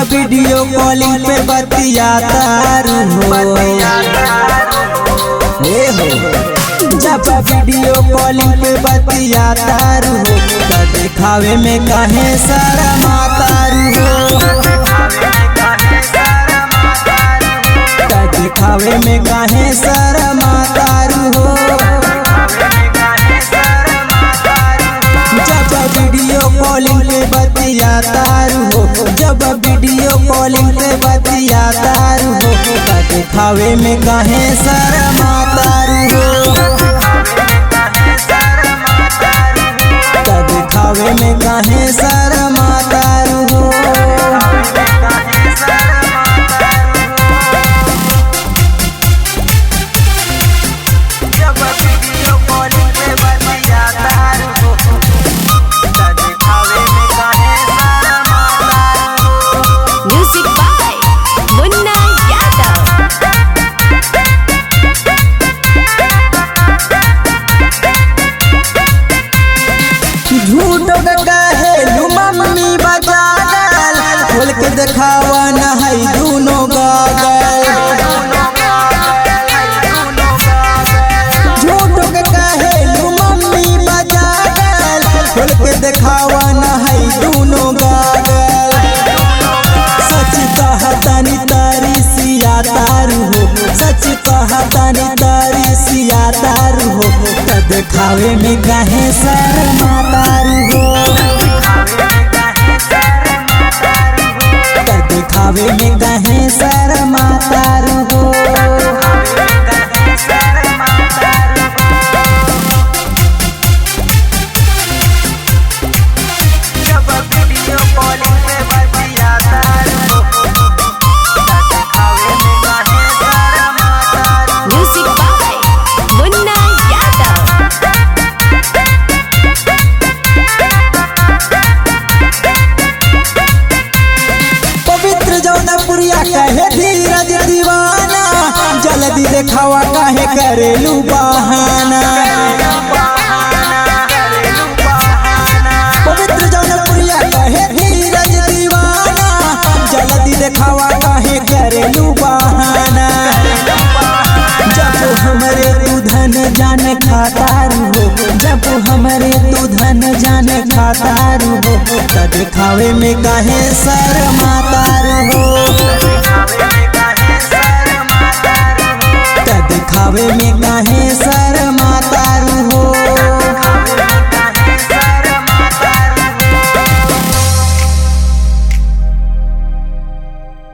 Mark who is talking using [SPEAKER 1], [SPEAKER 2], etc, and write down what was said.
[SPEAKER 1] video calling पे बतियाता हो जब video calling पे बतियाता हो तो दिखावे में काहे शर्माता हो दिखावे में काहे शर्माता हो जब वीडियो कॉलिंग पे बतियाता हो जब वीडियो कॉलिंग पे बतियाता हो दिखावे में काहे शर्माता हो दिखावे में काहे शर्माता हो खोल के दिखावा न है दोनों गागल झूठ के कहे लू मम्मी बजागल खोल के दिखावा न है दोनों गागल सच कहतानी तारी सिया तारू हो सच कहतानी तारी सिया तारू हो तो दिखावे में काहे शर्मातारू हो दिखावे में काहे शर्माता हो कहे धीरज दीवाना जल्दी दिखावा काहे करेलू बहाना पवित्र जौनपुरिया कहे धीरज दीवाना जल्दी दिखावा काहे करेलू बहाना जब हमरे तू धन जाने खातारू हो जब हमरे तू धन जाने खातारू हो तो दिखावे में काहे शर्मातारू हो दिखावे में काहे